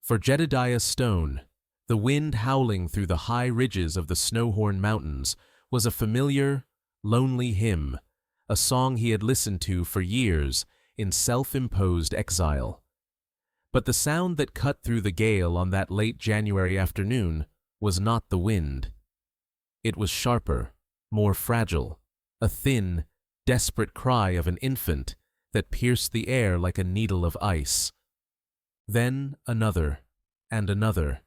For Jedediah Stone, the wind howling through the high ridges of the Snowhorn Mountains was a familiar, lonely hymn, a song he had listened to for years in self-imposed exile. But the sound that cut through the gale on that late January afternoon was not the wind. It was sharper, more fragile, a thin, desperate cry of an infant that pierced the air like a needle of ice. Then another, and another.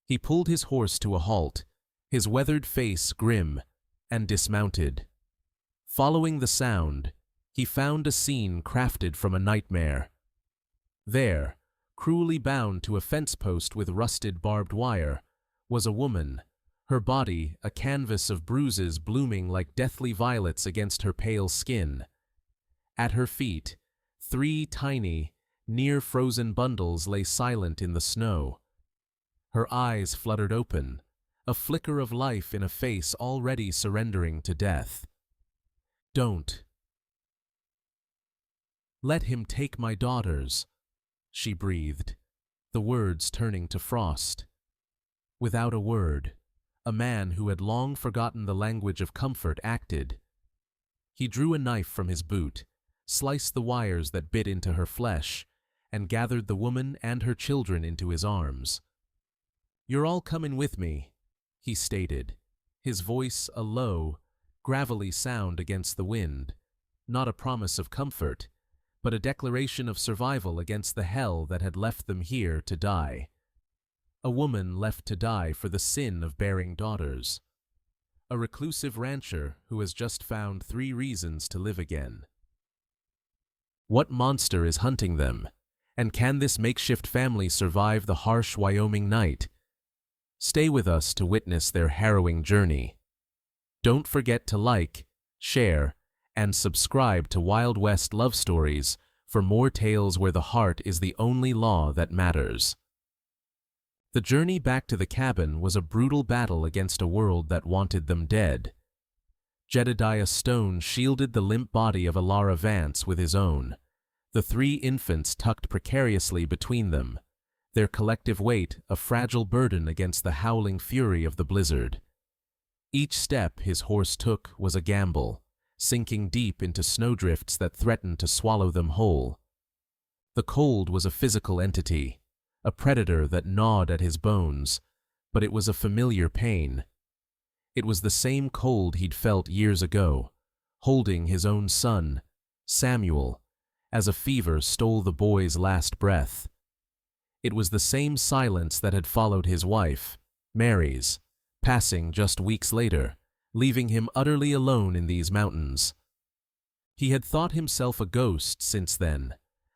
He pulled his horse to a halt, his weathered face grim, and dismounted. Following the sound, he found a scene crafted from a nightmare. There, cruelly bound to a fence post with rusted barbed wire, was a woman, her body a canvas of bruises blooming like deathly violets against her pale skin. At her feet, 3 tiny, near-frozen bundles lay silent in the snow. Her eyes fluttered open, a flicker of life in a face already surrendering to death. "Don't let him take my daughters," she breathed, the words turning to frost. Without a word, a man who had long forgotten the language of comfort acted. He drew a knife from his boot, sliced the wires that bit into her flesh, and gathered the woman and her children into his arms. "You're all coming with me," he stated, his voice a low, gravelly sound against the wind, not a promise of comfort, but a declaration of survival against the hell that had left them here to die. A woman left to die for the sin of bearing daughters. A reclusive rancher who has just found 3 reasons to live again. What monster is hunting them, and can this makeshift family survive the harsh Wyoming night? Stay with us to witness their harrowing journey. Don't forget to like, share, and subscribe to Wild West Love Stories for more tales where the heart is the only law that matters. The journey back to the cabin was a brutal battle against a world that wanted them dead. Jedediah Stone shielded the limp body of Elara Vance with his own, the 3 infants tucked precariously between them, their collective weight a fragile burden against the howling fury of the blizzard. Each step his horse took was a gamble, sinking deep into snowdrifts that threatened to swallow them whole. The cold was a physical entity, a predator that gnawed at his bones, but it was a familiar pain. It was the same cold he'd felt years ago, holding his own son, Samuel, as a fever stole the boy's last breath. It was the same silence that had followed his wife, Mary's, passing just weeks later, leaving him utterly alone in these mountains. He had thought himself a ghost since then,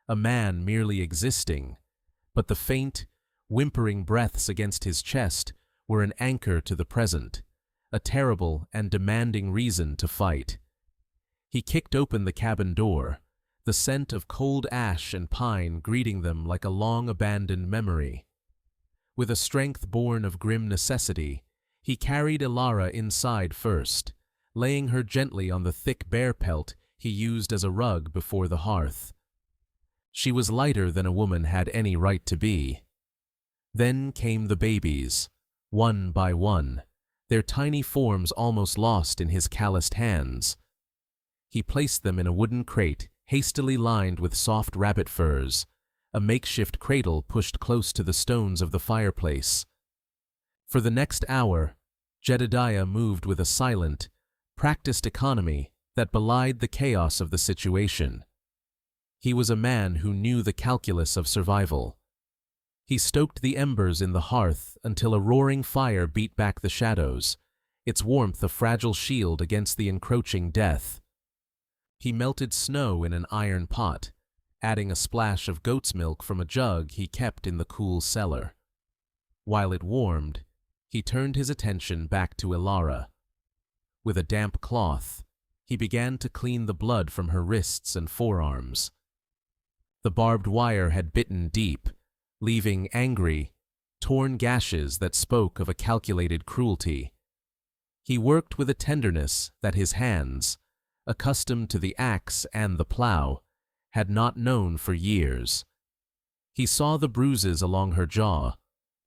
a man merely existing, but the faint, whimpering breaths against his chest were an anchor to the present, a terrible and demanding reason to fight. He kicked open the cabin door, the scent of cold ash and pine greeting them like a long-abandoned memory. With a strength born of grim necessity, he carried Elara inside first, laying her gently on the thick bear pelt he used as a rug before the hearth. She was lighter than a woman had any right to be. Then came the babies, one by one, their tiny forms almost lost in his calloused hands. He placed them in a wooden crate hastily lined with soft rabbit furs, a makeshift cradle pushed close to the stones of the fireplace. For the next hour, Jedediah moved with a silent, practiced economy that belied the chaos of the situation. He was a man who knew the calculus of survival. He stoked the embers in the hearth until a roaring fire beat back the shadows, its warmth a fragile shield against the encroaching death. He melted snow in an iron pot, adding a splash of goat's milk from a jug he kept in the cool cellar. While it warmed, he turned his attention back to Elara. With a damp cloth, he began to clean the blood from her wrists and forearms. The barbed wire had bitten deep, leaving angry, torn gashes that spoke of a calculated cruelty. He worked with a tenderness that his hands, accustomed to the axe and the plow, had not known for years. He saw the bruises along her jaw,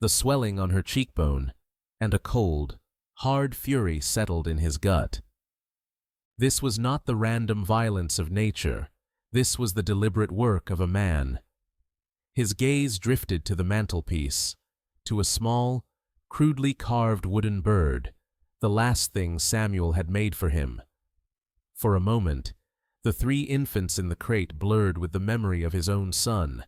the swelling on her cheekbone, and a cold, hard fury settled in his gut. This was not the random violence of nature. This was the deliberate work of a man. His gaze drifted to the mantelpiece, to a small, crudely carved wooden bird, the last thing Samuel had made for him. For a moment, the 3 infants in the crate blurred with the memory of his own son,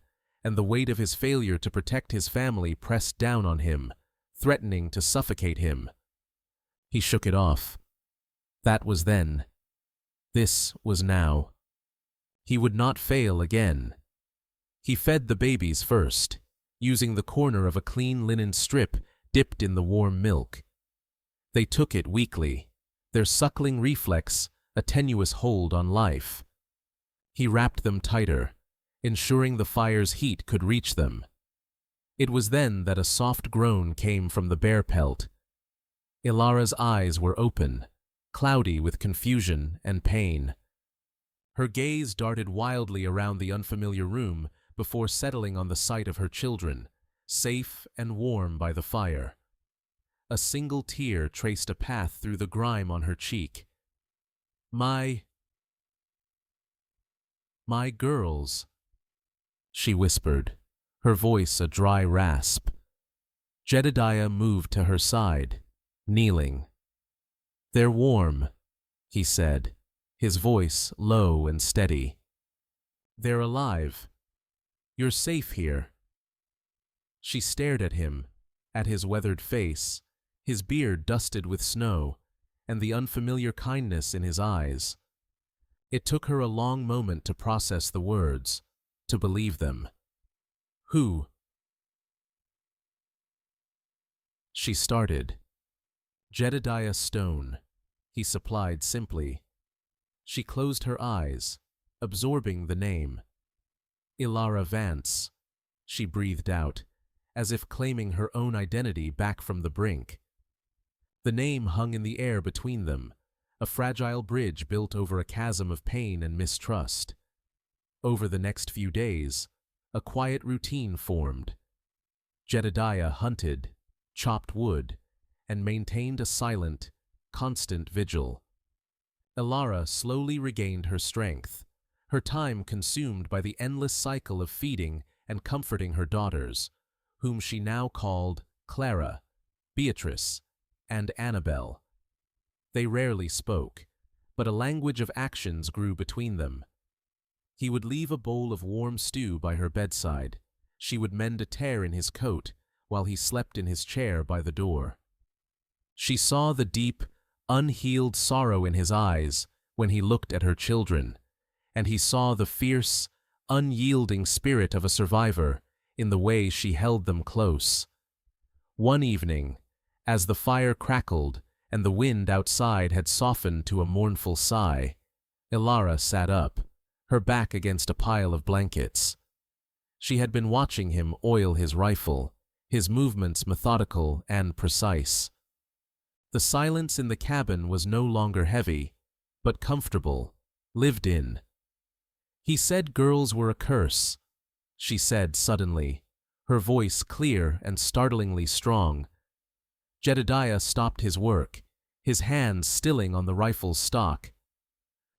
and the weight of his failure to protect his family pressed down on him, threatening to suffocate him. He shook it off. That was then. This was now. He would not fail again. He fed the babies first, using the corner of a clean linen strip dipped in the warm milk. They took it weakly, their suckling reflex a tenuous hold on life. He wrapped them tighter, ensuring the fire's heat could reach them. It was then that a soft groan came from the bear pelt. Elara's eyes were open, cloudy with confusion and pain. Her gaze darted wildly around the unfamiliar room before settling on the sight of her children, safe and warm by the fire. A single tear traced a path through the grime on her cheek. My girls," she whispered, her voice a dry rasp. Jedediah moved to her side, kneeling. "They're warm," he said, his voice low and steady. "They're alive. You're safe here." She stared at him, at his weathered face, his beard dusted with snow, and the unfamiliar kindness in his eyes. It took her a long moment to process the words, to believe them. "Who?" She started. "Jedediah Stone," he supplied simply. She closed her eyes, absorbing the name. "Elara Vance," she breathed out, as if claiming her own identity back from the brink. The name hung in the air between them, a fragile bridge built over a chasm of pain and mistrust. Over the next few days, a quiet routine formed. Jedediah hunted, chopped wood, and maintained a silent, constant vigil. Elara slowly regained her strength, her time consumed by the endless cycle of feeding and comforting her daughters, whom she now called Clara, Beatrice, and Annabelle. They rarely spoke, but a language of actions grew between them. He would leave a bowl of warm stew by her bedside. She would mend a tear in his coat while he slept in his chair by the door. She saw the deep, unhealed sorrow in his eyes when he looked at her children, and he saw the fierce, unyielding spirit of a survivor in the way she held them close. One evening, as the fire crackled and the wind outside had softened to a mournful sigh, Elara sat up, her back against a pile of blankets. She had been watching him oil his rifle, his movements methodical and precise. The silence in the cabin was no longer heavy, but comfortable, lived in. "He said girls were a curse," she said suddenly, her voice clear and startlingly strong. Jedediah stopped his work, his hands stilling on the rifle's stock.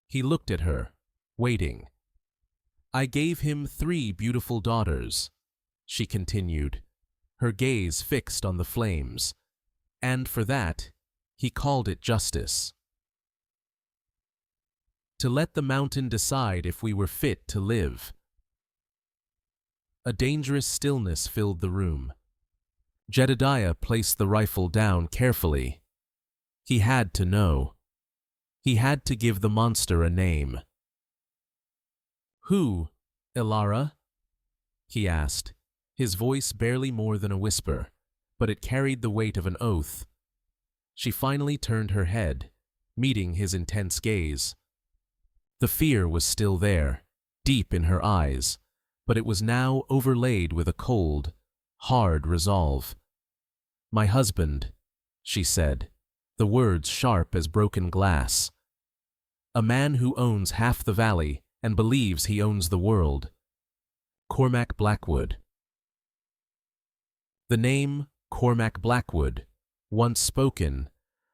He looked at her, waiting. "I gave him 3 beautiful daughters," she continued, her gaze fixed on the flames, "and for that, he called it justice. To let the mountain decide if we were fit to live." A dangerous stillness filled the room. Jedediah placed the rifle down carefully. He had to know. He had to give the monster a name. "Who, Elara?" he asked, his voice barely more than a whisper, but it carried the weight of an oath. She finally turned her head, meeting his intense gaze. The fear was still there, deep in her eyes, but it was now overlaid with a cold, hard resolve. "My husband," she said, the words sharp as broken glass. "A man who owns half the valley and believes he owns the world. Cormac Blackwood." The name Cormac Blackwood, once spoken,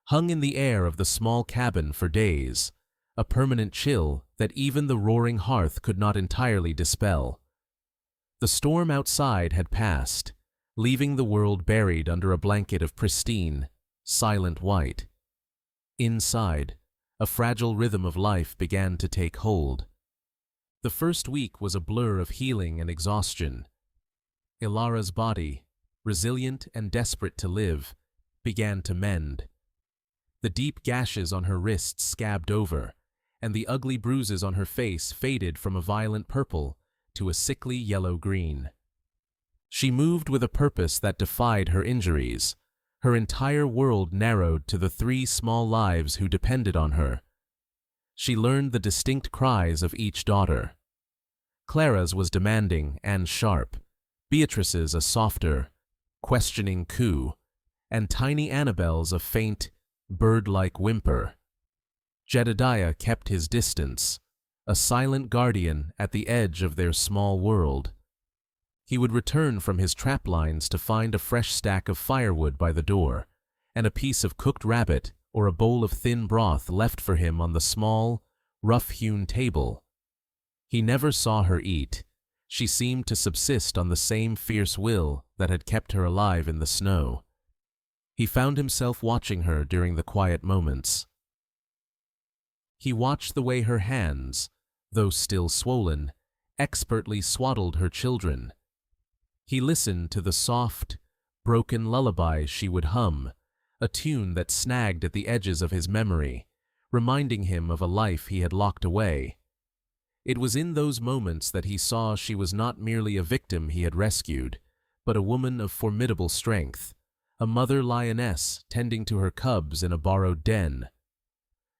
hung in the air of the small cabin for days, a permanent chill that even the roaring hearth could not entirely dispel. The storm outside had passed, leaving the world buried under a blanket of pristine, silent white. Inside, a fragile rhythm of life began to take hold. The first week was a blur of healing and exhaustion. Elara's body, resilient and desperate to live, began to mend. The deep gashes on her wrists scabbed over, and the ugly bruises on her face faded from a violent purple to a sickly yellow-green. She moved with a purpose that defied her injuries. Her entire world narrowed to the 3 small lives who depended on her. She learned the distinct cries of each daughter. Clara's was demanding and sharp, Beatrice's a softer, questioning coo, and tiny Annabelle's a faint, bird-like whimper. Jedediah kept his distance, a silent guardian at the edge of their small world. He would return from his trap lines to find a fresh stack of firewood by the door, and a piece of cooked rabbit or a bowl of thin broth left for him on the small, rough-hewn table. He never saw her eat. She seemed to subsist on the same fierce will that had kept her alive in the snow. He found himself watching her during the quiet moments. He watched the way her hands, though still swollen, expertly swaddled her children. He listened to the soft, broken lullaby she would hum, a tune that snagged at the edges of his memory, reminding him of a life he had locked away. It was in those moments that he saw she was not merely a victim he had rescued, but a woman of formidable strength, a mother lioness tending to her cubs in a borrowed den.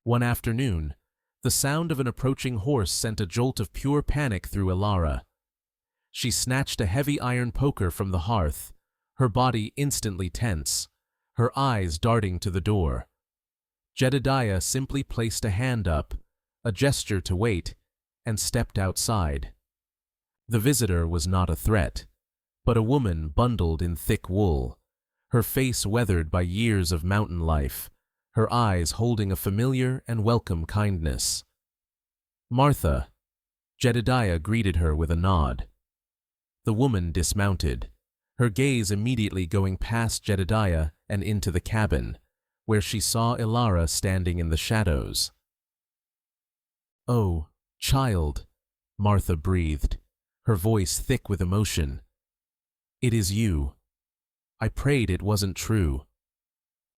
One afternoon, the sound of an approaching horse sent a jolt of pure panic through Elara. She snatched a heavy iron poker from the hearth, her body instantly tense, her eyes darting to the door. Jedediah simply placed a hand up, a gesture to wait, and stepped outside. The visitor was not a threat, but a woman bundled in thick wool, her face weathered by years of mountain life, her eyes holding a familiar and welcome kindness. "Martha," Jedediah greeted her with a nod. The woman dismounted, her gaze immediately going past Jedediah and into the cabin, where she saw Elara standing in the shadows. "Oh, child," Martha breathed, her voice thick with emotion. "It is you. I prayed it wasn't true."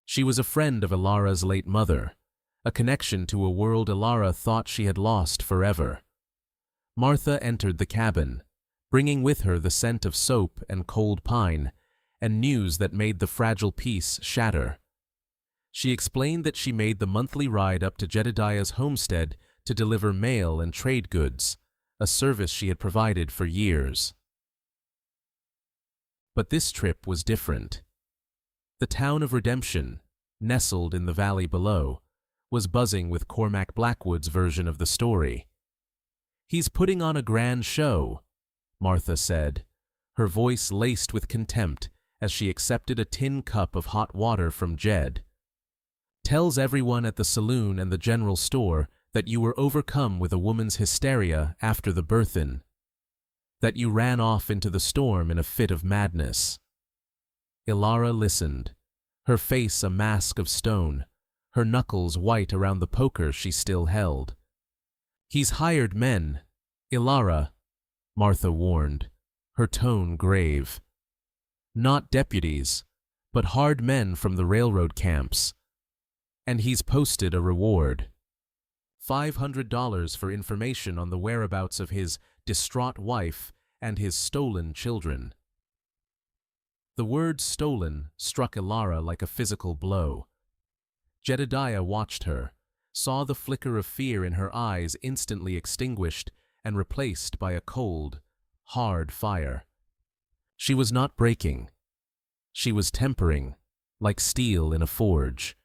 She was a friend of Elara's late mother, a connection to a world Elara thought she had lost forever. Martha entered the cabin, bringing with her the scent of soap and cold pine, and news that made the fragile peace shatter. She explained that she made the monthly ride up to Jedediah's homestead to deliver mail and trade goods, a service she had provided for years. But this trip was different. The town of Redemption, nestled in the valley below, was buzzing with Cormac Blackwood's version of the story. "He's putting on a grand show," Martha said, her voice laced with contempt as she accepted a tin cup of hot water from Jed. "Tells everyone at the saloon and the general store that you were overcome with a woman's hysteria after the birth-in, that you ran off into the storm in a fit of madness." Elara listened, her face a mask of stone, her knuckles white around the poker she still held. "He's hired men, Elara," Martha warned, her tone grave. "Not deputies, but hard men from the railroad camps. And he's posted a reward. $500 for information on the whereabouts of his distraught wife and his stolen children." The word "stolen" struck Elara like a physical blow. Jedediah watched her, saw the flicker of fear in her eyes instantly extinguished and replaced by a cold, hard fire. She was not breaking. She was tempering, like steel in a forge.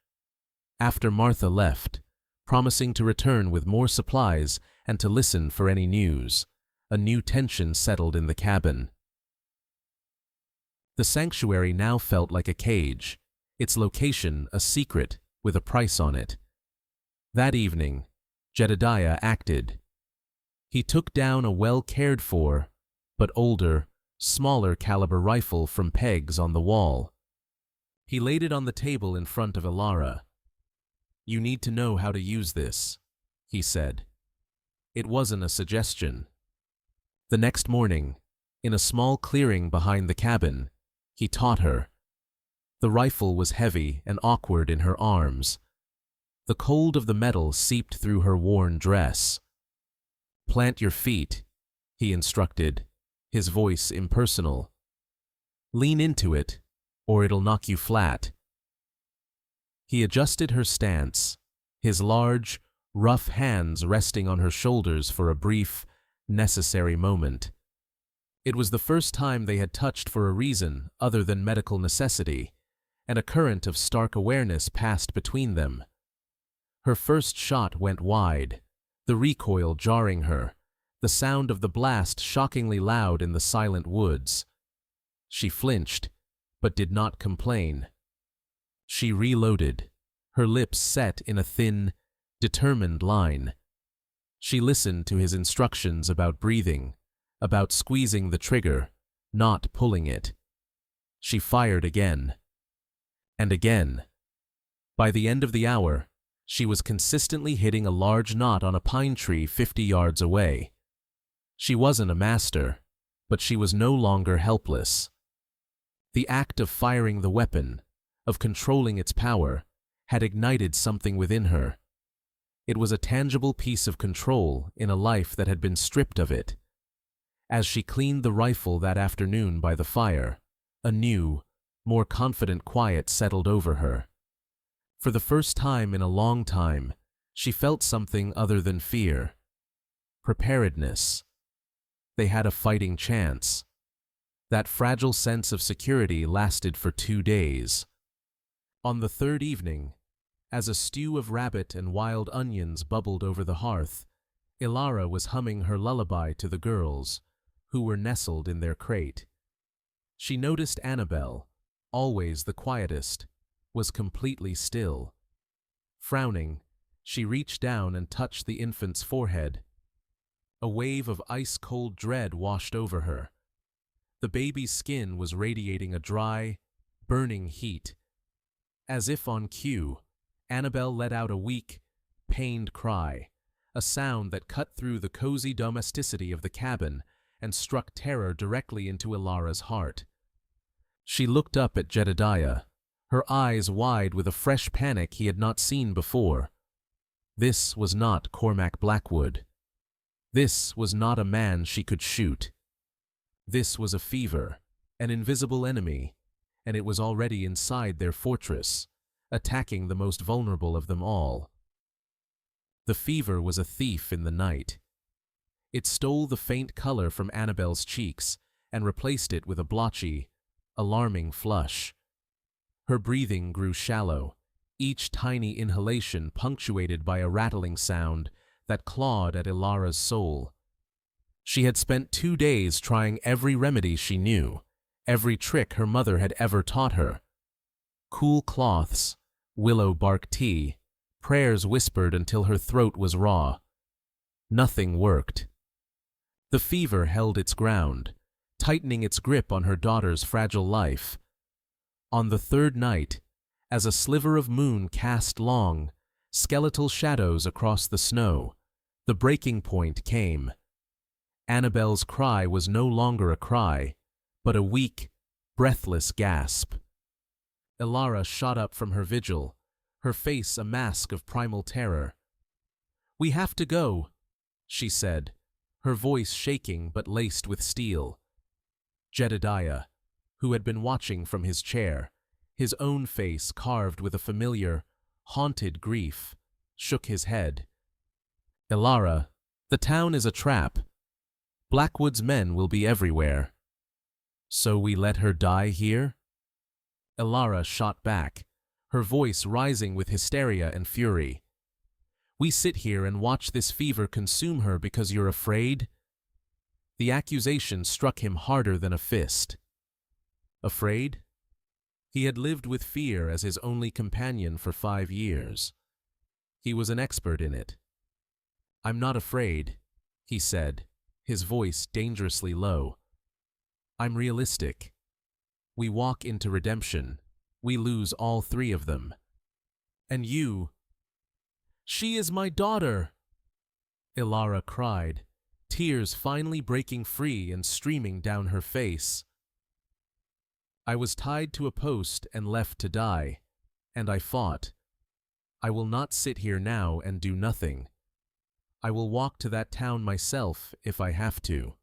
After Martha left, promising to return with more supplies and to listen for any news, a new tension settled in the cabin. The sanctuary now felt like a cage, its location a secret with a price on it. That evening, Jedediah acted. He took down a well-cared-for, but older, smaller caliber rifle from pegs on the wall. He laid it on the table in front of Elara. "You need to know how to use this," he said. It wasn't a suggestion. The next morning, in a small clearing behind the cabin, he taught her. The rifle was heavy and awkward in her arms. The cold of the metal seeped through her worn dress. "Plant your feet," he instructed, his voice impersonal. "Lean into it, or it'll knock you flat." He adjusted her stance, his large, rough hands resting on her shoulders for a brief, necessary moment. It was the first time they had touched for a reason other than medical necessity, and a current of stark awareness passed between them. Her first shot went wide, the recoil jarring her, the sound of the blast shockingly loud in the silent woods. She flinched, but did not complain. She reloaded, her lips set in a thin, determined line. She listened to his instructions about breathing, about squeezing the trigger, not pulling it. She fired again. And again. By the end of the hour, she was consistently hitting a large knot on a pine tree 50 yards away. She wasn't a master, but she was no longer helpless. The act of firing the weapon, of controlling its power, had ignited something within her. It was a tangible piece of control in a life that had been stripped of it. As she cleaned the rifle that afternoon by the fire, a new, more confident quiet settled over her. For the first time in a long time, she felt something other than fear. Preparedness. They had a fighting chance. That fragile sense of security lasted for 2 days. On the third evening, as a stew of rabbit and wild onions bubbled over the hearth, Elara was humming her lullaby to the girls, who were nestled in their crate. She noticed Annabelle, always the quietest, was completely still. Frowning, she reached down and touched the infant's forehead. A wave of ice-cold dread washed over her. The baby's skin was radiating a dry, burning heat. As if on cue, Annabelle let out a weak, pained cry, a sound that cut through the cozy domesticity of the cabin and struck terror directly into Elara's heart. She looked up at Jedediah, her eyes wide with a fresh panic he had not seen before. This was not Cormac Blackwood. This was not a man she could shoot. This was a fever, an invisible enemy, and it was already inside their fortress, attacking the most vulnerable of them all. The fever was a thief in the night. It stole the faint color from Annabelle's cheeks and replaced it with a blotchy, alarming flush. Her breathing grew shallow, each tiny inhalation punctuated by a rattling sound that clawed at Elara's soul. She had spent 2 days trying every remedy she knew, every trick her mother had ever taught her. Cool cloths, willow bark tea, prayers whispered until her throat was raw. Nothing worked. The fever held its ground, tightening its grip on her daughter's fragile life. On the third night, as a sliver of moon cast long, skeletal shadows across the snow, the breaking point came. Annabelle's cry was no longer a cry, but a weak, breathless gasp. Elara shot up from her vigil, her face a mask of primal terror. "We have to go," she said, her voice shaking but laced with steel. Jedediah, who had been watching from his chair, his own face carved with a familiar, haunted grief, shook his head. "Elara, the town is a trap. Blackwood's men will be everywhere. So we let her die here?" Elara shot back, her voice rising with hysteria and fury. "We sit here and watch this fever consume her because you're afraid?" The accusation struck him harder than a fist. Afraid? He had lived with fear as his only companion for 5 years. He was an expert in it. "I'm not afraid," he said, his voice dangerously low. "I'm realistic. We walk into redemption. We lose all 3 of them. And you—" "She is my daughter!" Elara cried, tears finally breaking free and streaming down her face. "I was tied to a post and left to die, and I fought. I will not sit here now and do nothing. I will walk to that town myself if I have to."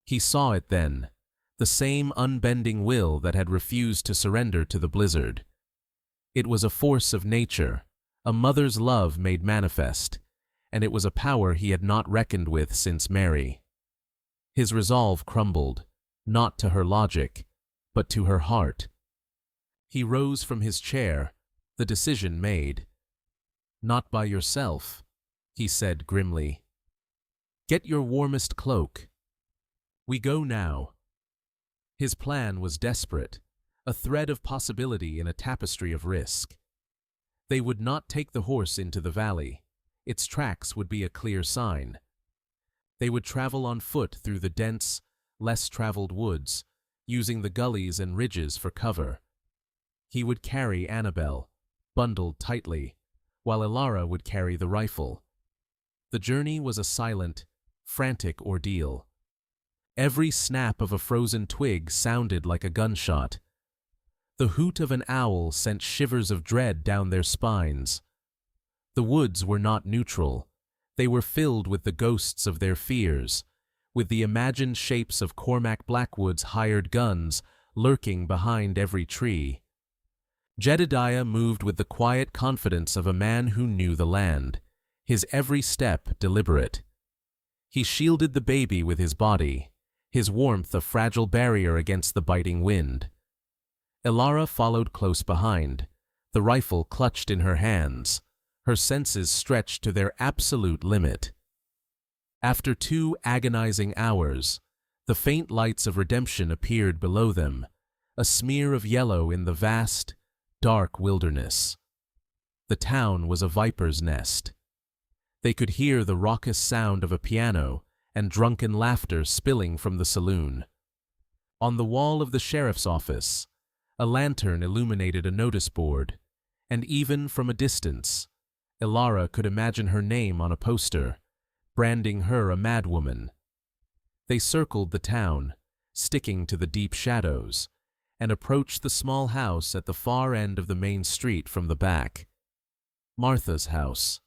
He saw it then, the same unbending will that had refused to surrender to the blizzard. It was a force of nature, a mother's love made manifest, and it was a power he had not reckoned with since Mary. His resolve crumbled, not to her logic, but to her heart. He rose from his chair, the decision made. "Not by yourself," he said grimly. "Get your warmest cloak. We go now." His plan was desperate, a thread of possibility in a tapestry of risk. They would not take the horse into the valley. Its tracks would be a clear sign. They would travel on foot through the dense, less-traveled woods, using the gullies and ridges for cover. He would carry Annabelle, bundled tightly, while Elara would carry the rifle. The journey was a silent, frantic ordeal. Every snap of a frozen twig sounded like a gunshot. The hoot of an owl sent shivers of dread down their spines. The woods were not neutral. They were filled with the ghosts of their fears, with the imagined shapes of Cormac Blackwood's hired guns lurking behind every tree. Jedediah moved with the quiet confidence of a man who knew the land, his every step deliberate. He shielded the baby with his body, his warmth a fragile barrier against the biting wind. Elara followed close behind, the rifle clutched in her hands, her senses stretched to their absolute limit. After 2 agonizing hours, the faint lights of redemption appeared below them, a smear of yellow in the vast, dark wilderness. The town was a viper's nest. They could hear the raucous sound of a piano and drunken laughter spilling from the saloon. On the wall of the sheriff's office, a lantern illuminated a notice board, and even from a distance, Elara could imagine her name on a poster, branding her a madwoman. They circled the town, sticking to the deep shadows, and approached the small house at the far end of the main street from the back. Martha's house.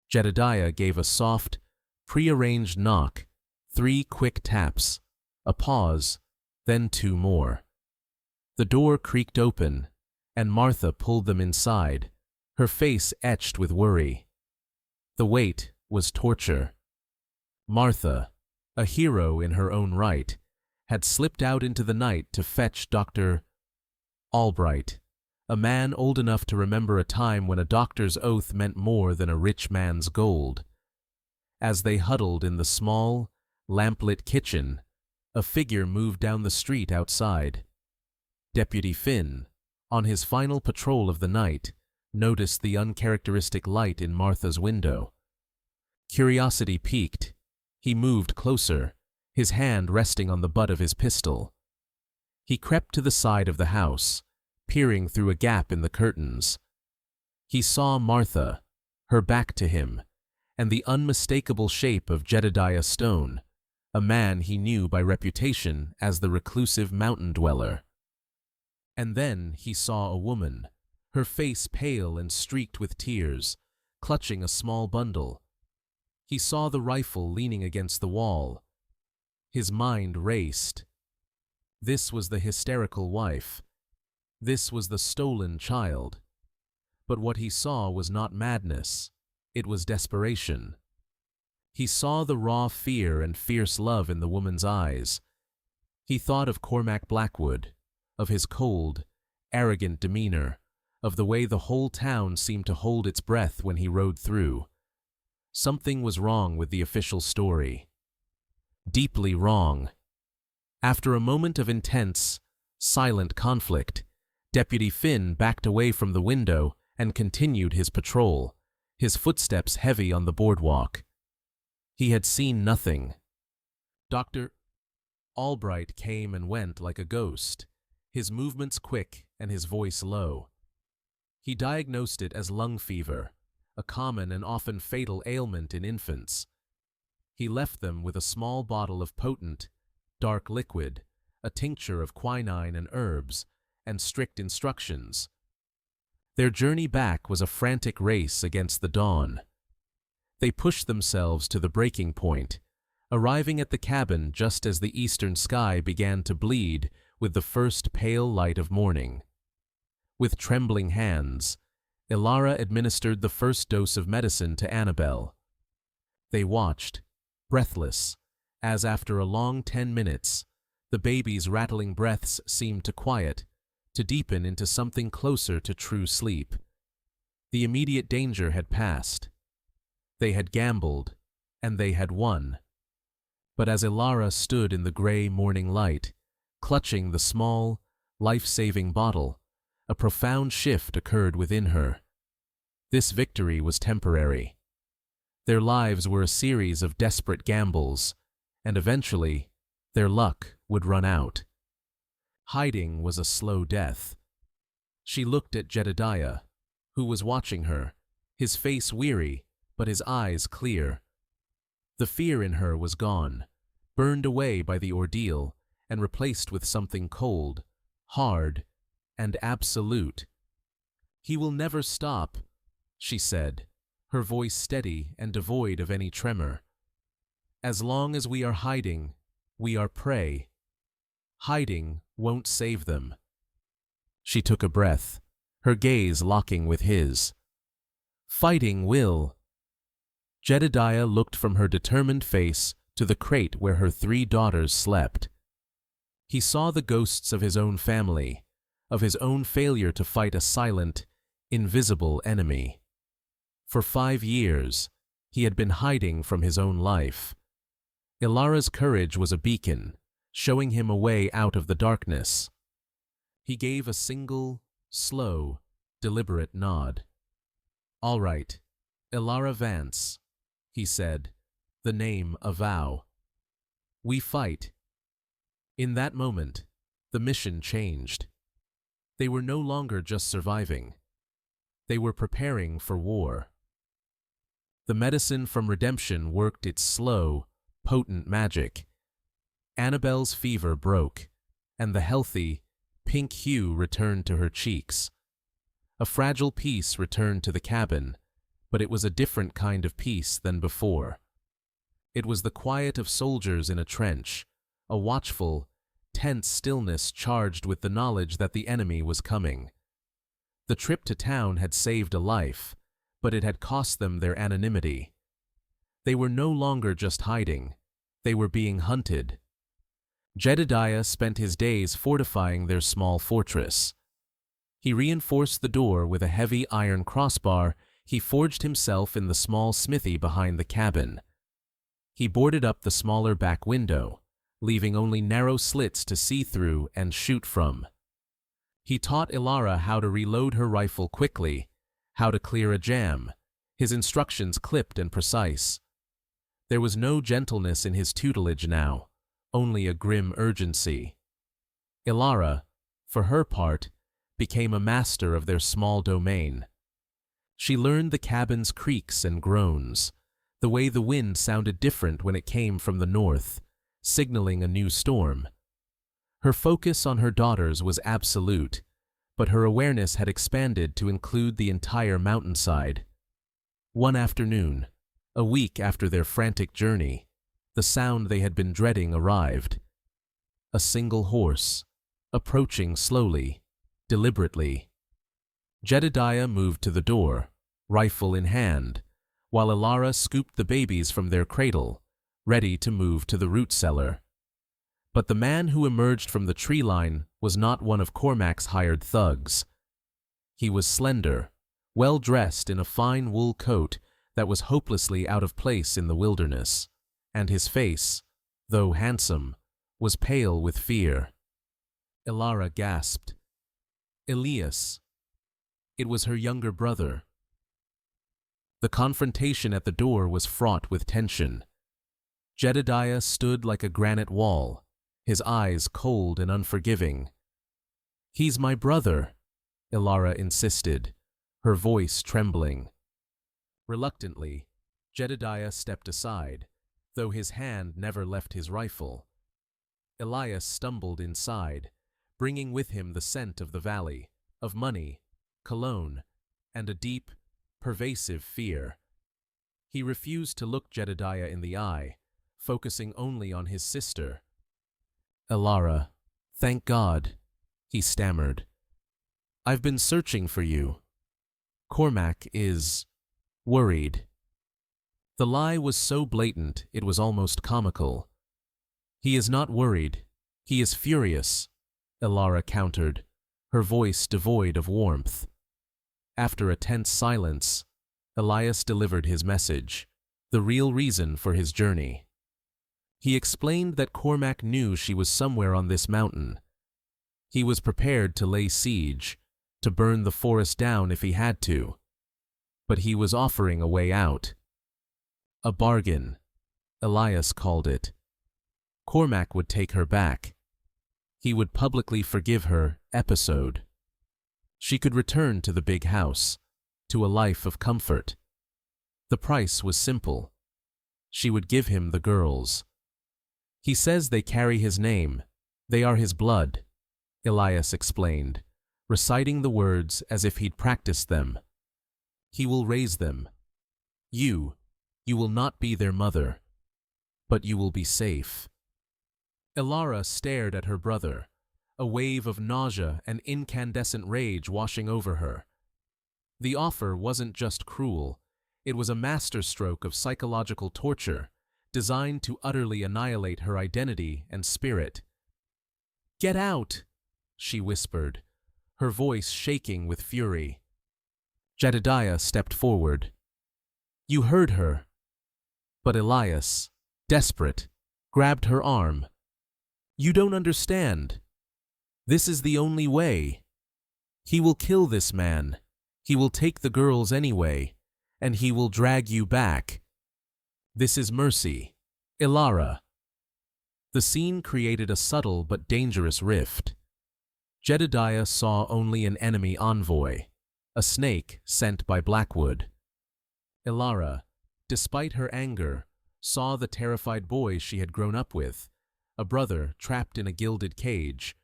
Jedediah gave a soft, prearranged knock, 3 quick taps, a pause, then 2 more. The door creaked open, and Martha pulled them inside, her face etched with worry. The wait was torture. Martha, a hero in her own right, had slipped out into the night to fetch Dr. Albright, a man old enough to remember a time when a doctor's oath meant more than a rich man's gold. As they huddled in the small, lamplit kitchen, a figure moved down the street outside. Deputy Finn, on his final patrol of the night, noticed the uncharacteristic light in Martha's window. Curiosity piqued. He moved closer, his hand resting on the butt of his pistol. He crept to the side of the house, peering through a gap in the curtains. He saw Martha, her back to him, and the unmistakable shape of Jedediah Stone, a man he knew by reputation as the reclusive mountain dweller. And then he saw a woman, her face pale and streaked with tears, clutching a small bundle. He saw the rifle leaning against the wall. His mind raced. This was the hysterical wife. This was the stolen child. But what he saw was not madness. It was desperation. He saw the raw fear and fierce love in the woman's eyes. He thought of Cormac Blackwood, of his cold, arrogant demeanor, of the way the whole town seemed to hold its breath when he rode through. Something was wrong with the official story. Deeply wrong. After a moment of intense, Silent conflict. Deputy Finn backed away from the window and continued his patrol, his footsteps heavy on the boardwalk. He had seen nothing. Dr. Albright came and went like a ghost, his movements quick and his voice low. He diagnosed it as lung fever, a common and often fatal ailment in infants. He left them with a small bottle of potent, dark liquid, a tincture of quinine and herbs, and strict instructions. Their journey back was a frantic race against the dawn. They pushed themselves to the breaking point, arriving at the cabin just as the eastern sky began to bleed with the first pale light of morning. With trembling hands, Elara administered the first dose of medicine to Annabelle. They watched, breathless, as after a long 10 minutes, the baby's rattling breaths seemed to quiet, to deepen into something closer to true sleep. The immediate danger had passed. They had gambled, and they had won. But as Elara stood in the gray morning light, clutching the small, life-saving bottle, a profound shift occurred within her. This victory was temporary. Their lives were a series of desperate gambles, and eventually, their luck would run out. Hiding was a slow death. She looked at Jedediah, who was watching her, his face weary, but his eyes clear. The fear in her was gone, burned away by the ordeal, and replaced with something cold, hard, and absolute. "He will never stop," she said, her voice steady and devoid of any tremor. "As long as we are hiding, we are prey. Hiding won't save them." She took a breath, her gaze locking with his. "Fighting will." Jedediah looked from her determined face to the crate where her 3 daughters slept. He saw the ghosts of his own family, of his own failure to fight a silent, invisible enemy. For 5 years, he had been hiding from his own life. Elara's courage was a beacon, showing him a way out of the darkness. He gave a single, slow, deliberate nod. "All right, Elara Vance," he said, the name a vow. "We fight." In that moment, the mission changed. They were no longer just surviving. They were preparing for war. The medicine from redemption worked its slow, potent magic. Annabelle's fever broke, and the healthy, pink hue returned to her cheeks. A fragile peace returned to the cabin, but it was a different kind of peace than before. It was the quiet of soldiers in a trench, a watchful, tense stillness charged with the knowledge that the enemy was coming. The trip to town had saved a life, but it had cost them their anonymity. They were no longer just hiding, they were being hunted. Jedediah spent his days fortifying their small fortress. He reinforced the door with a heavy iron crossbar he forged himself in the small smithy behind the cabin. He boarded up the smaller back window, leaving only narrow slits to see through and shoot from. He taught Elara how to reload her rifle quickly, how to clear a jam, his instructions clipped and precise. There was no gentleness in his tutelage now, only a grim urgency. Elara, for her part, became a master of their small domain. She learned the cabin's creaks and groans, the way the wind sounded different when it came from the north, signaling a new storm. Her focus on her daughters was absolute, but her awareness had expanded to include the entire mountainside. One afternoon, a week after their frantic journey, the sound they had been dreading arrived. A single horse, approaching slowly, deliberately. Jedediah moved to the door, rifle in hand, while Elara scooped the babies from their cradle, ready to move to the root cellar. But the man who emerged from the tree line was not one of Cormac's hired thugs. He was slender, well-dressed in a fine wool coat that was hopelessly out of place in the wilderness, and his face, though handsome, was pale with fear. Elara gasped. Elias. It was her younger brother. The confrontation at the door was fraught with tension. Jedediah stood like a granite wall, his eyes cold and unforgiving. "He's my brother," Elara insisted, her voice trembling. Reluctantly, Jedediah stepped aside, though his hand never left his rifle. Elias stumbled inside, bringing with him the scent of the valley, of money, cologne, and a deep, pervasive fear. He refused to look Jedediah in the eye, focusing only on his sister. "Elara, thank God," he stammered. "I've been searching for you. Cormac is worried." The lie was so blatant it was almost comical. "He is not worried. He is furious," Elara countered, her voice devoid of warmth. After a tense silence, Elias delivered his message, the real reason for his journey. He explained that Cormac knew she was somewhere on this mountain. He was prepared to lay siege, to burn the forest down if he had to. But he was offering a way out. A bargain, Elias called it. Cormac would take her back. He would publicly forgive her episode. She could return to the big house, to a life of comfort. The price was simple. She would give him the girls. "He says they carry his name. They are his blood," Elias explained, reciting the words as if he'd practiced them. "He will raise them. You will not be their mother, but you will be safe." Elara stared at her brother, a wave of nausea and incandescent rage washing over her. The offer wasn't just cruel, it was a masterstroke of psychological torture, designed to utterly annihilate her identity and spirit. "Get out!" she whispered, her voice shaking with fury. Jedediah stepped forward. "You heard her." But Elias, desperate, grabbed her arm. "You don't understand. This is the only way. He will kill this man. He will take the girls anyway, and he will drag you back. This is mercy. Elara." The scene created a subtle but dangerous rift. Jedediah saw only an enemy envoy, a snake sent by Blackwood. Elara, despite her anger, saw the terrified boy she had grown up with, a brother trapped in a gilded cage.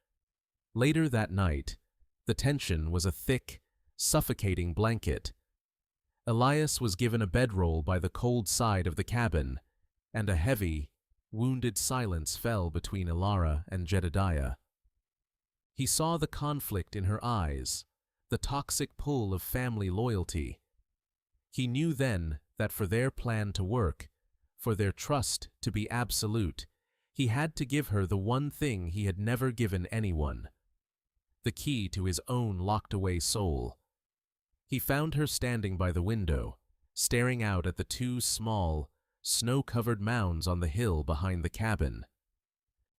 Later that night, the tension was a thick, suffocating blanket. Elias was given a bedroll by the cold side of the cabin, and a heavy, wounded silence fell between Elara and Jedediah. He saw the conflict in her eyes, the toxic pull of family loyalty. He knew then that for their plan to work, for their trust to be absolute, he had to give her the one thing he had never given anyone: the key to his own locked-away soul. He found her standing by the window, staring out at the two small, snow-covered mounds on the hill behind the cabin.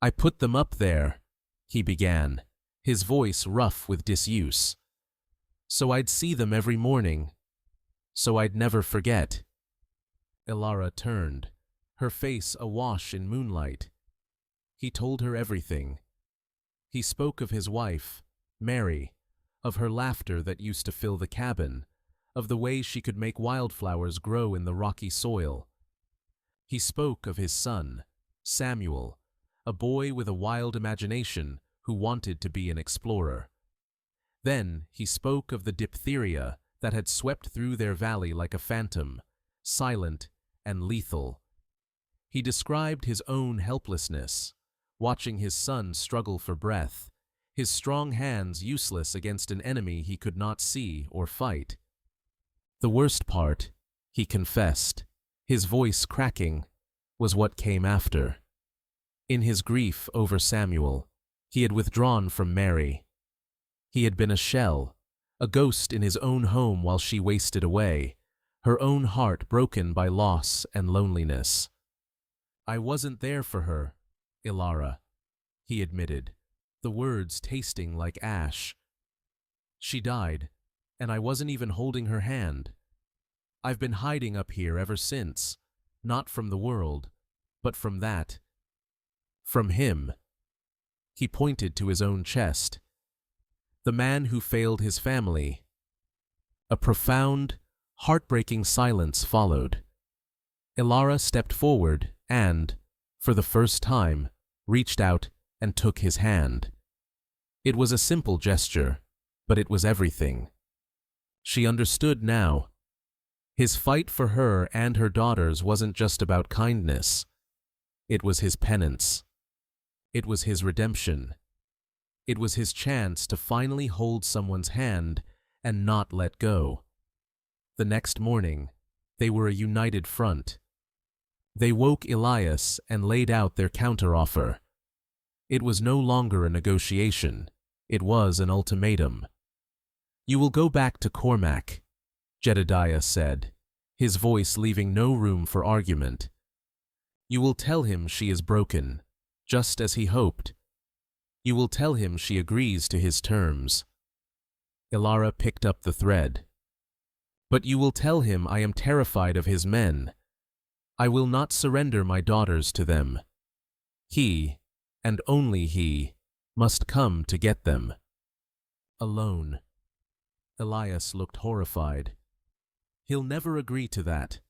"I put them up there," he began, his voice rough with disuse, "so I'd see them every morning, so I'd never forget." Elara turned, her face awash in moonlight. He told her everything. He spoke of his wife, Mary, of her laughter that used to fill the cabin, of the way she could make wildflowers grow in the rocky soil. He spoke of his son, Samuel, a boy with a wild imagination who wanted to be an explorer. Then he spoke of the diphtheria that had swept through their valley like a phantom, silent and lethal. He described his own helplessness, watching his son struggle for breath, his strong hands useless against an enemy he could not see or fight. The worst part, he confessed, his voice cracking, was what came after. In his grief over Samuel, he had withdrawn from Mary. He had been a shell, a ghost in his own home while she wasted away, her own heart broken by loss and loneliness. "I wasn't there for her, Elara," he admitted, the words tasting like ash. She died, and I wasn't even holding her hand. I've been hiding up here ever since, not from the world, but from that. From him. He pointed to his own chest. The man who failed his family. A profound, heartbreaking silence followed. Elara stepped forward and, for the first time, reached out and took his hand. It was a simple gesture, but it was everything. She understood now. His fight for her and her daughters wasn't just about kindness. It was his penance. It was his redemption. It was his chance to finally hold someone's hand and not let go. The next morning, they were a united front. They woke Elias and laid out their counteroffer. It was no longer a negotiation. It was an ultimatum. "You will go back to Cormac," Jedediah said, his voice leaving no room for argument. "You will tell him she is broken, just as he hoped. You will tell him she agrees to his terms." Elara picked up the thread. "But you will tell him I am terrified of his men. I will not surrender my daughters to them. He, and only he, must come to get them." Alone. Elias looked horrified. "He'll never agree to that."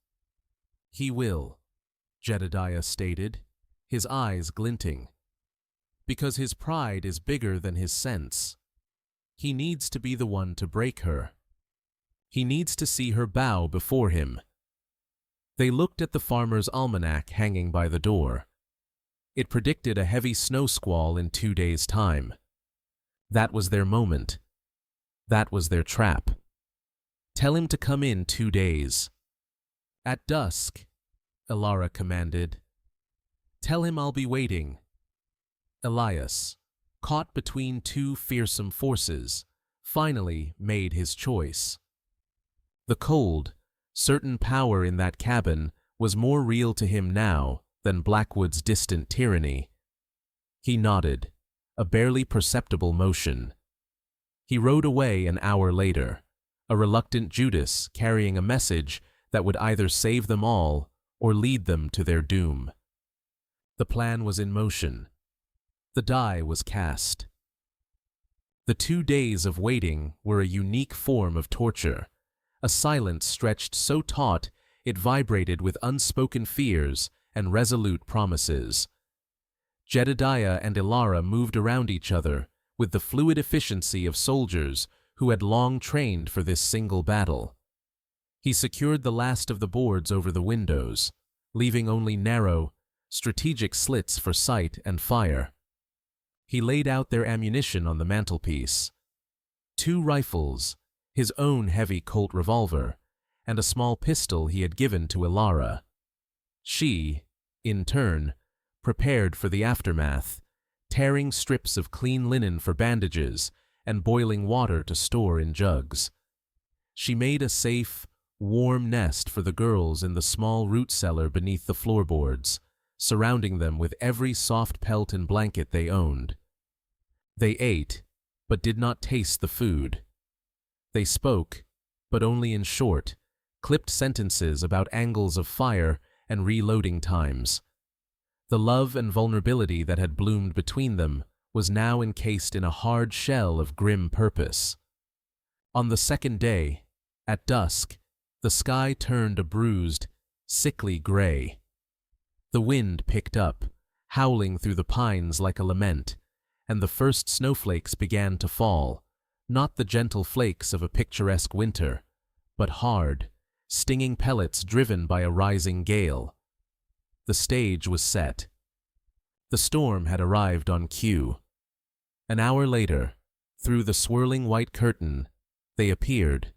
"He will," Jedediah stated, his eyes glinting. "Because his pride is bigger than his sense. He needs to be the one to break her. He needs to see her bow before him." They looked at the farmer's almanac hanging by the door. It predicted a heavy snow squall in 2 days' time. That was their moment. That was their trap. "Tell him to come in 2 days. At dusk," Elara commanded. "Tell him I'll be waiting." Elias, caught between two fearsome forces, finally made his choice. The cold, certain power in that cabin was more real to him now than Blackwood's distant tyranny. He nodded, a barely perceptible motion. He rode away an hour later, a reluctant Judas carrying a message that would either save them all or lead them to their doom. The plan was in motion. The die was cast. The 2 days of waiting were a unique form of torture, a silence stretched so taut it vibrated with unspoken fears and resolute promises. Jedediah and Elara moved around each other with the fluid efficiency of soldiers who had long trained for this single battle. He secured the last of the boards over the windows, leaving only narrow, strategic slits for sight and fire. He laid out their ammunition on the mantelpiece. 2 rifles, his own heavy Colt revolver, and a small pistol he had given to Elara. She, in turn, prepared for the aftermath, tearing strips of clean linen for bandages and boiling water to store in jugs. She made a safe, warm nest for the girls in the small root cellar beneath the floorboards, surrounding them with every soft pelt and blanket they owned. They ate, but did not taste the food. They spoke, but only in short, clipped sentences about angles of fire and reloading times. The love and vulnerability that had bloomed between them was now encased in a hard shell of grim purpose. On the second day, at dusk, the sky turned a bruised, sickly gray. The wind picked up, howling through the pines like a lament, and the first snowflakes began to fall, not the gentle flakes of a picturesque winter, but hard, stinging pellets driven by a rising gale. The stage was set. The storm had arrived on cue. An hour later, through the swirling white curtain, they appeared.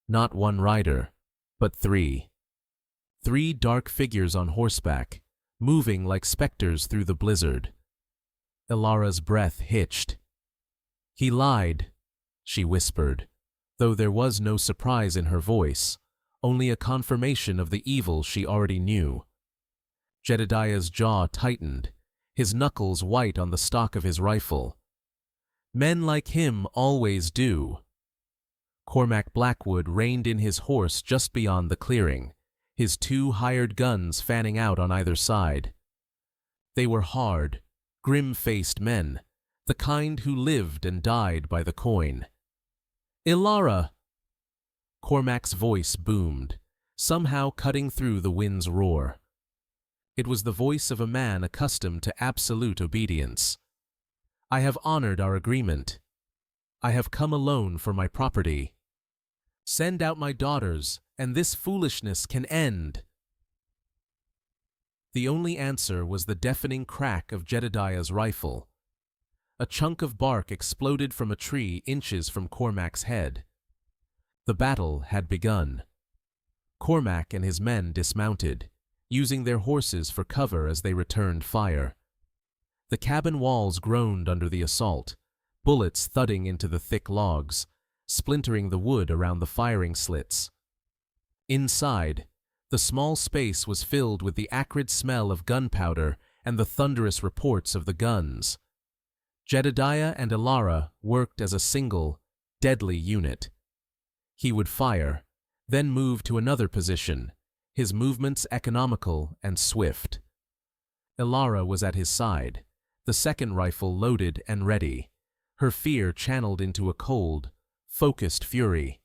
Not one rider, but 3. 3 dark figures on horseback, moving like specters through the blizzard. Elara's breath hitched. "He lied," she whispered, though there was no surprise in her voice, only a confirmation of the evil she already knew. Jedediah's jaw tightened, his knuckles white on the stock of his rifle. Men like him always do. Cormac Blackwood reined in his horse just beyond the clearing, his 2 hired guns fanning out on either side. They were hard, grim-faced men, the kind who lived and died by the coin. "Elara!" Cormac's voice boomed, somehow cutting through the wind's roar. It was the voice of a man accustomed to absolute obedience. "I have honored our agreement. I have come alone for my property. Send out my daughters, and this foolishness can end." The only answer was the deafening crack of Jedediah's rifle. A chunk of bark exploded from a tree inches from Cormac's head. The battle had begun. Cormac and his men dismounted, using their horses for cover as they returned fire. The cabin walls groaned under the assault, bullets thudding into the thick logs, splintering the wood around the firing slits. Inside, the small space was filled with the acrid smell of gunpowder and the thunderous reports of the guns. Jedediah and Elara worked as a single, deadly unit. He would fire, then move to another position, his movements economical and swift. Elara was at his side, the second rifle loaded and ready, her fear channeled into a cold, focused fury.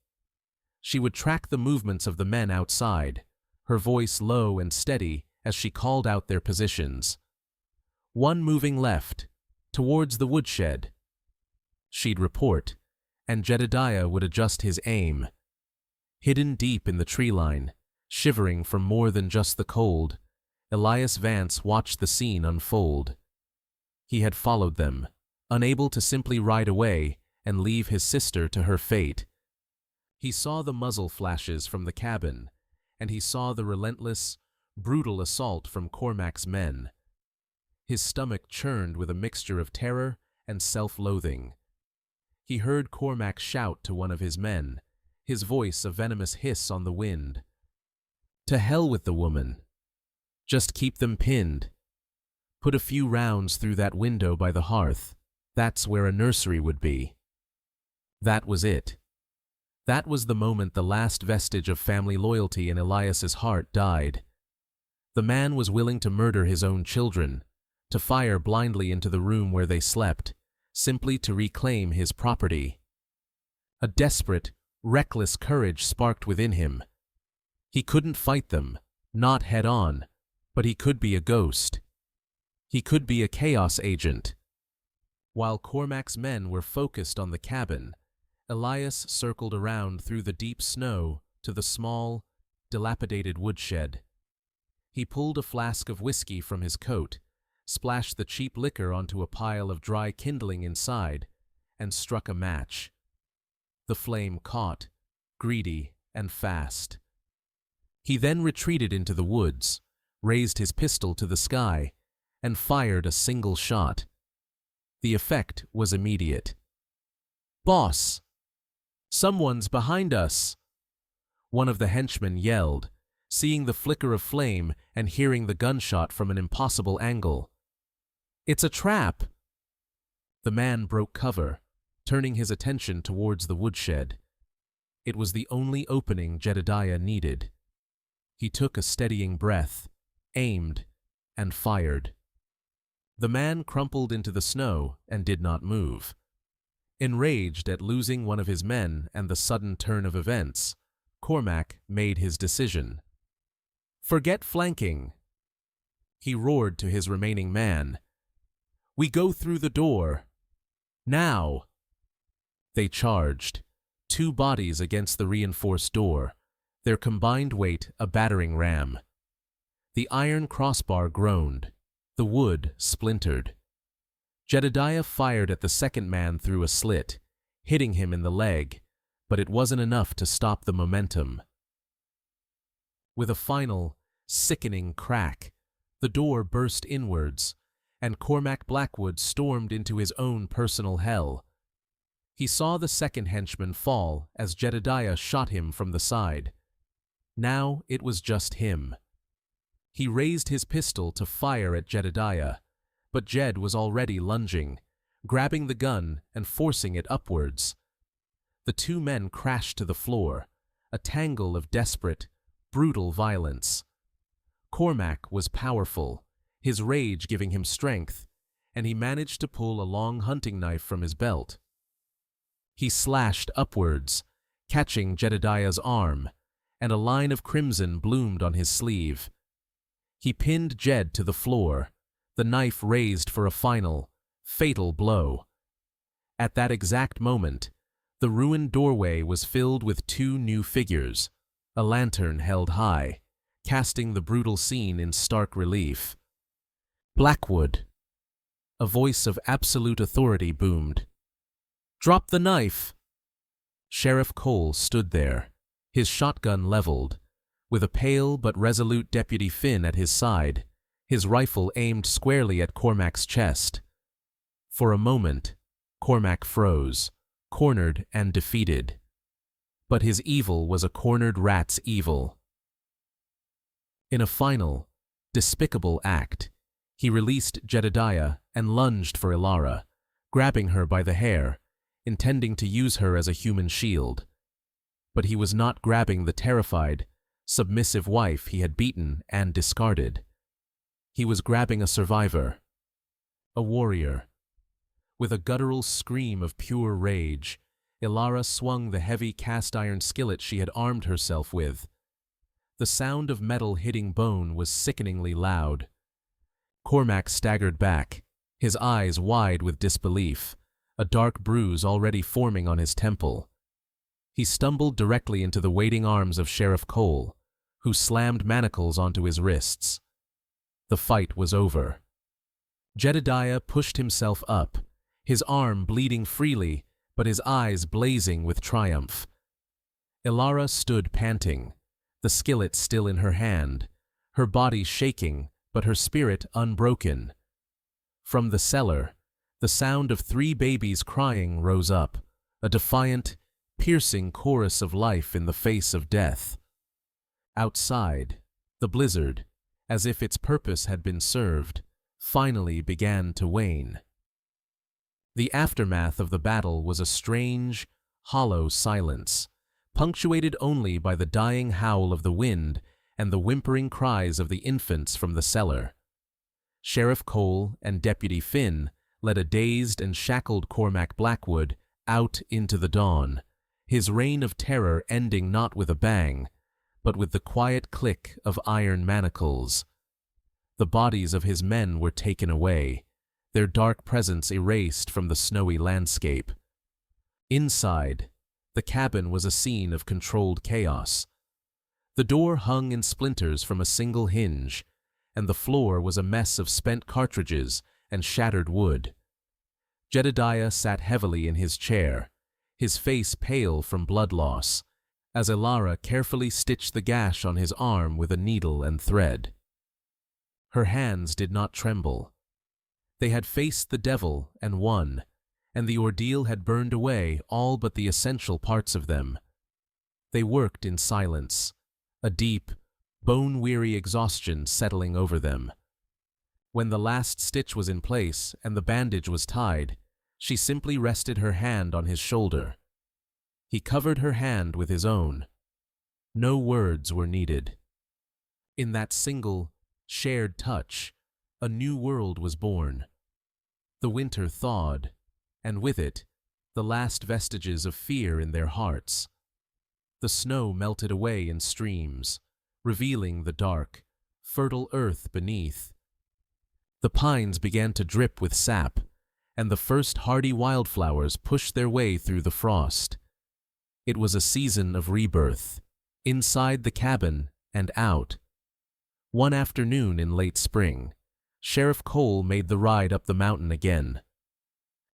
She would track the movements of the men outside, her voice low and steady as she called out their positions. One moving left, towards the woodshed. She'd report, and Jedediah would adjust his aim. Hidden deep in the tree line, shivering from more than just the cold, Elara Vance watched the scene unfold. He had followed them, unable to simply ride away and leave his sister to her fate. He saw the muzzle flashes from the cabin, and he saw the relentless, brutal assault from Cormac's men. His stomach churned with a mixture of terror and self-loathing. He heard Cormac shout to one of his men, his voice a venomous hiss on the wind. "To hell with the woman. Just keep them pinned. Put a few rounds through that window by the hearth. That's where a nursery would be." That was it. That was the moment the last vestige of family loyalty in Elias's heart died. The man was willing to murder his own children, to fire blindly into the room where they slept, simply to reclaim his property. A desperate, reckless courage sparked within him. He couldn't fight them, not head-on, but he could be a ghost. He could be a chaos agent. While Cormac's men were focused on the cabin, Elias circled around through the deep snow to the small, dilapidated woodshed. He pulled a flask of whiskey from his coat, splashed the cheap liquor onto a pile of dry kindling inside, and struck a match. The flame caught, greedy and fast. He then retreated into the woods, raised his pistol to the sky, and fired a single shot. The effect was immediate. "Boss! Someone's behind us!" One of the henchmen yelled, seeing the flicker of flame and hearing the gunshot from an impossible angle. "It's a trap!" The man broke cover, turning his attention towards the woodshed. It was the only opening Jedediah needed. He took a steadying breath, aimed, and fired. The man crumpled into the snow and did not move. Enraged at losing one of his men and the sudden turn of events, Cormac made his decision. "Forget flanking!" He roared to his remaining man. "We go through the door! Now!" They charged, 2 bodies against the reinforced door, their combined weight a battering ram. The iron crossbar groaned, the wood splintered. Jedediah fired at the second man through a slit, hitting him in the leg, but it wasn't enough to stop the momentum. With a final, sickening crack, the door burst inwards, and Cormac Blackwood stormed into his own personal hell. He saw the second henchman fall as Jedediah shot him from the side. Now it was just him. He raised his pistol to fire at Jedediah, but Jed was already lunging, grabbing the gun and forcing it upwards. The two men crashed to the floor, a tangle of desperate, brutal violence. Cormac was powerful, his rage giving him strength, and he managed to pull a long hunting knife from his belt. He slashed upwards, catching Jedediah's arm, and a line of crimson bloomed on his sleeve. He pinned Jed to the floor, the knife raised for a final, fatal blow. At that exact moment, the ruined doorway was filled with two new figures, a lantern held high, casting the brutal scene in stark relief. Blackwood. A voice of absolute authority boomed. "Drop the knife!" Sheriff Cole stood there, his shotgun leveled, with a pale but resolute Deputy Finn at his side, his rifle aimed squarely at Cormac's chest. For a moment, Cormac froze, cornered and defeated. But his evil was a cornered rat's evil. In a final, despicable act, he released Jedediah and lunged for Elara, grabbing her by the hair, intending to use her as a human shield. But he was not grabbing the terrified, submissive wife he had beaten and discarded. He was grabbing a survivor, a warrior. With a guttural scream of pure rage, Elara swung the heavy cast-iron skillet she had armed herself with. The sound of metal hitting bone was sickeningly loud. Cormac staggered back, his eyes wide with disbelief, a dark bruise already forming on his temple. He stumbled directly into the waiting arms of Sheriff Cole, who slammed manacles onto his wrists. The fight was over. Jedediah pushed himself up, his arm bleeding freely, but his eyes blazing with triumph. Elara stood panting, the skillet still in her hand, her body shaking, but her spirit unbroken. From the cellar, the sound of 3 babies crying rose up, a defiant, piercing chorus of life in the face of death. Outside, the blizzard, as if its purpose had been served, finally began to wane. The aftermath of the battle was a strange, hollow silence, punctuated only by the dying howl of the wind and the whimpering cries of the infants from the cellar. Sheriff Cole and Deputy Finn led a dazed and shackled Cormac Blackwood out into the dawn, his reign of terror ending not with a bang, but with the quiet click of iron manacles. The bodies of his men were taken away, their dark presence erased from the snowy landscape. Inside, the cabin was a scene of controlled chaos. The door hung in splinters from a single hinge, and the floor was a mess of spent cartridges and shattered wood. Jedediah sat heavily in his chair, his face pale from blood loss, as Elara carefully stitched the gash on his arm with a needle and thread. Her hands did not tremble. They had faced the devil and won, and the ordeal had burned away all but the essential parts of them. They worked in silence, a deep, bone-weary exhaustion settling over them. When the last stitch was in place and the bandage was tied, she simply rested her hand on his shoulder. He covered her hand with his own. No words were needed. In that single, shared touch, a new world was born. The winter thawed, and with it, the last vestiges of fear in their hearts. The snow melted away in streams, revealing the dark, fertile earth beneath. The pines began to drip with sap, and the first hardy wildflowers pushed their way through the frost. It was a season of rebirth, inside the cabin and out. One afternoon in late spring, Sheriff Cole made the ride up the mountain again.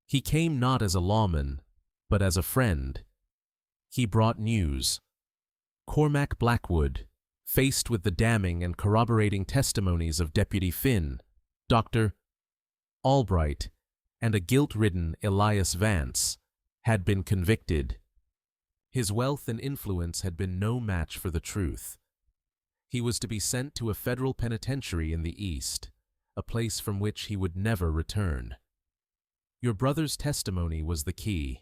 He came not as a lawman, but as a friend. He brought news. Cormac Blackwood, faced with the damning and corroborating testimonies of Deputy Finn, Dr. Albright, and a guilt-ridden Elara Vance, had been convicted. His wealth and influence had been no match for the truth. He was to be sent to a federal penitentiary in the East, a place from which he would never return. Your brother's testimony was the key,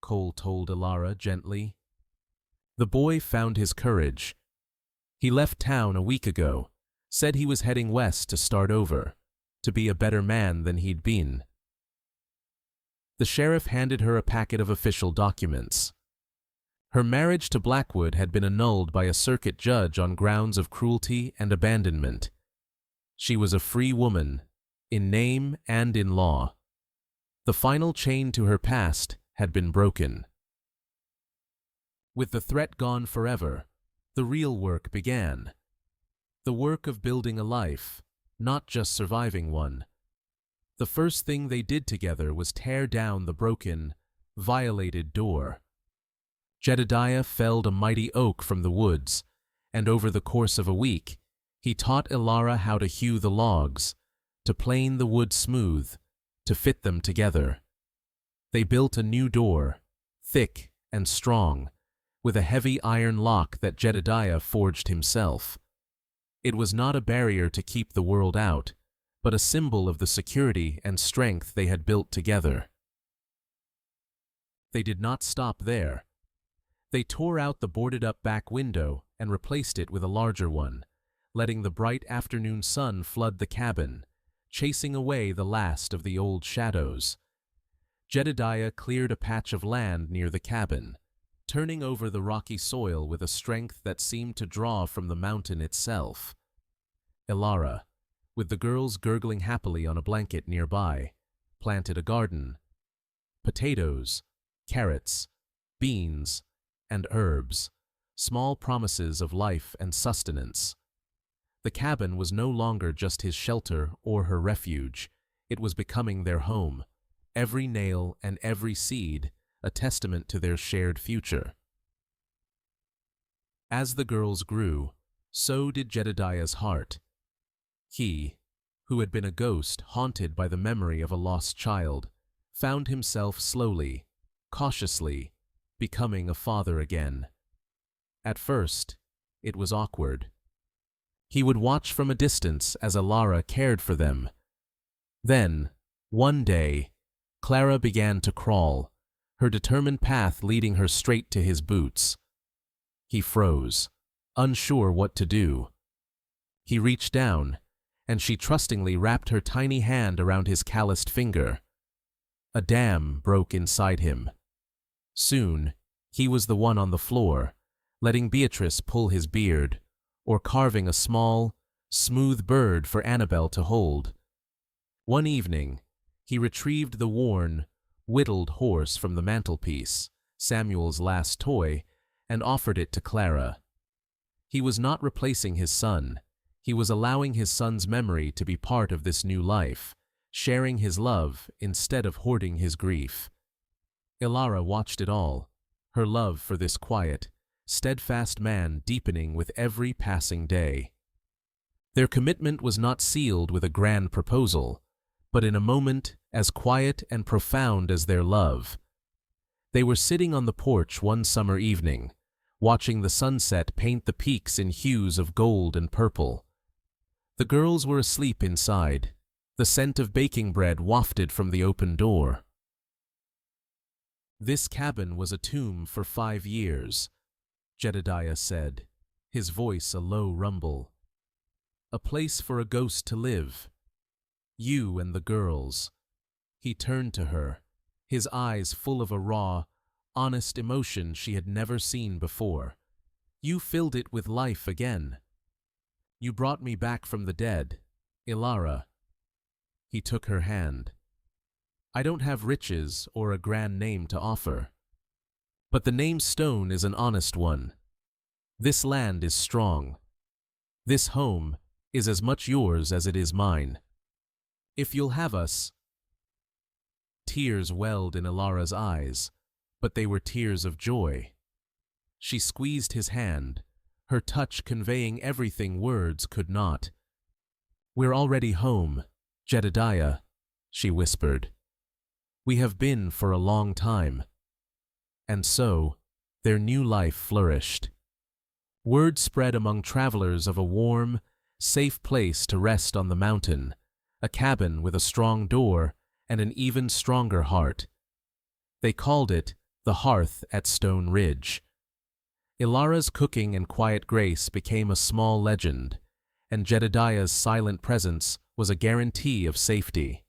Cole told Elara gently. The boy found his courage. He left town a week ago, said he was heading west to start over, to be a better man than he'd been. The sheriff handed her a packet of official documents. Her marriage to Blackwood had been annulled by a circuit judge on grounds of cruelty and abandonment. She was a free woman, in name and in law. The final chain to her past had been broken. With the threat gone forever, the real work began. The work of building a life, not just surviving one. The first thing they did together was tear down the broken, violated door. Jedediah felled a mighty oak from the woods, and over the course of a week, he taught Elara how to hew the logs, to plane the wood smooth, to fit them together. They built a new door, thick and strong, with a heavy iron lock that Jedediah forged himself. It was not a barrier to keep the world out, but a symbol of the security and strength they had built together. They did not stop there. They tore out the boarded-up back window and replaced it with a larger one, letting the bright afternoon sun flood the cabin, chasing away the last of the old shadows. Jedediah cleared a patch of land near the cabin, turning over the rocky soil with a strength that seemed to draw from the mountain itself. Elara, with the girls gurgling happily on a blanket nearby, planted a garden. Potatoes, carrots, beans, and herbs, small promises of life and sustenance. The cabin was no longer just his shelter or her refuge. It was becoming their home, every nail and every seed a testament to their shared future. As the girls grew, so did Jedediah's heart. He, who had been a ghost haunted by the memory of a lost child, found himself slowly, cautiously, becoming a father again. At first, it was awkward. He would watch from a distance as Elara cared for them. Then, one day, Clara began to crawl, her determined path leading her straight to his boots. He froze, unsure what to do. He reached down, and she trustingly wrapped her tiny hand around his calloused finger. A dam broke inside him. Soon, he was the one on the floor, letting Beatrice pull his beard, or carving a small, smooth bird for Annabel to hold. One evening, he retrieved the worn, whittled horse from the mantelpiece, Samuel's last toy, and offered it to Clara. He was not replacing his son. He was allowing his son's memory to be part of this new life, sharing his love instead of hoarding his grief. Elara watched it all, her love for this quiet, steadfast man deepening with every passing day. Their commitment was not sealed with a grand proposal, but in a moment as quiet and profound as their love. They were sitting on the porch one summer evening, watching the sunset paint the peaks in hues of gold and purple. The girls were asleep inside, the scent of baking bread wafted from the open door. This cabin was a tomb for 5 years, Jedediah said, his voice a low rumble. A place for a ghost to live. You and the girls. He turned to her, his eyes full of a raw, honest emotion she had never seen before. You filled it with life again. You brought me back from the dead, Elara. He took her hand. I don't have riches or a grand name to offer, but the name Stone is an honest one. This land is strong. This home is as much yours as it is mine. If you'll have us. Tears welled in Elara's eyes, but they were tears of joy. She squeezed his hand, her touch conveying everything words could not. We're already home, Jedediah, she whispered. We have been for a long time. And so, their new life flourished. Word spread among travelers of a warm, safe place to rest on the mountain, a cabin with a strong door and an even stronger heart. They called it the hearth at Stone Ridge. Elara's cooking and quiet grace became a small legend, and Jedediah's silent presence was a guarantee of safety.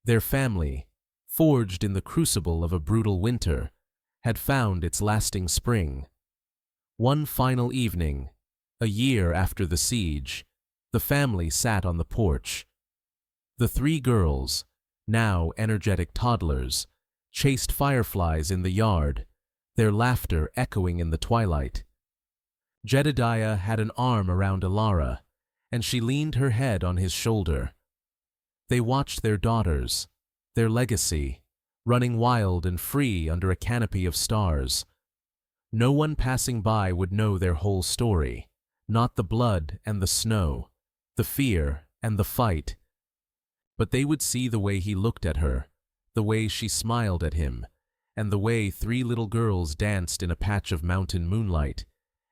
Their family, forged in the crucible of a brutal winter, had found its lasting spring. One final evening, a year after the siege, the family sat on the porch. The three girls, now energetic toddlers, chased fireflies in the yard, their laughter echoing in the twilight. Jedediah had an arm around Elara, and she leaned her head on his shoulder. They watched their daughters, their legacy, running wild and free under a canopy of stars. No one passing by would know their whole story, not the blood and the snow, the fear and the fight. But they would see the way he looked at her, the way she smiled at him, and the way three little girls danced in a patch of mountain moonlight,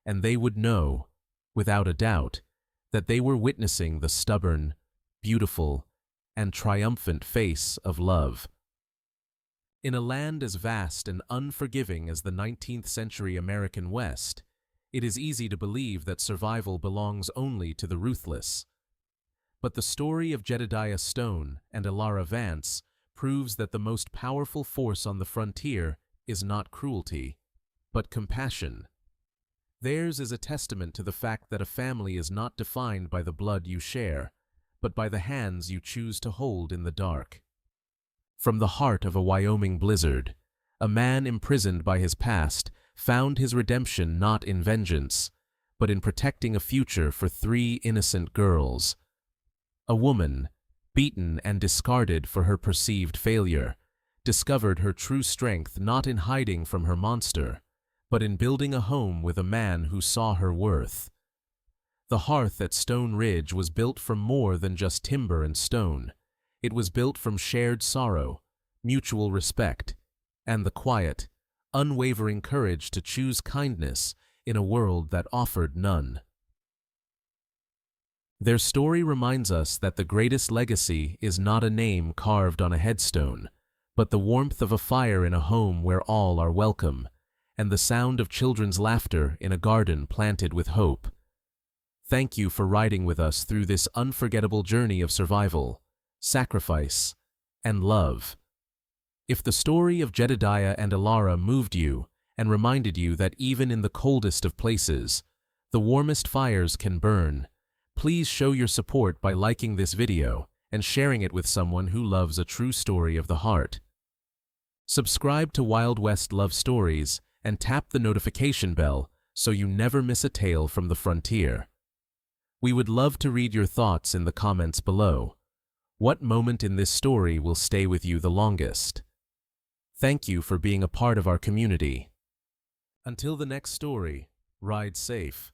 and they would know, without a doubt, that they were witnessing the stubborn, beautiful, and triumphant face of love. In a land as vast and unforgiving as the 19th century American West, it is easy to believe that survival belongs only to the ruthless. But the story of Jedediah Stone and Elara Vance proves that the most powerful force on the frontier is not cruelty, but compassion. Theirs is a testament to the fact that a family is not defined by the blood you share, but by the hands you choose to hold in the dark. From the heart of a Wyoming blizzard, a man imprisoned by his past found his redemption not in vengeance, but in protecting a future for three innocent girls. A woman, beaten and discarded for her perceived failure, discovered her true strength not in hiding from her monster, but in building a home with a man who saw her worth. The hearth at Stone Ridge was built from more than just timber and stone. It was built from shared sorrow, mutual respect, and the quiet, unwavering courage to choose kindness in a world that offered none. Their story reminds us that the greatest legacy is not a name carved on a headstone, but the warmth of a fire in a home where all are welcome, and the sound of children's laughter in a garden planted with hope. Thank you for riding with us through this unforgettable journey of survival, sacrifice, and love. If the story of Jedediah and Elara moved you and reminded you that even in the coldest of places, the warmest fires can burn, please show your support by liking this video and sharing it with someone who loves a true story of the heart. Subscribe to Wild West Love Stories and tap the notification bell so you never miss a tale from the frontier. We would love to read your thoughts in the comments below. What moment in this story will stay with you the longest? Thank you for being a part of our community. Until the next story, ride safe.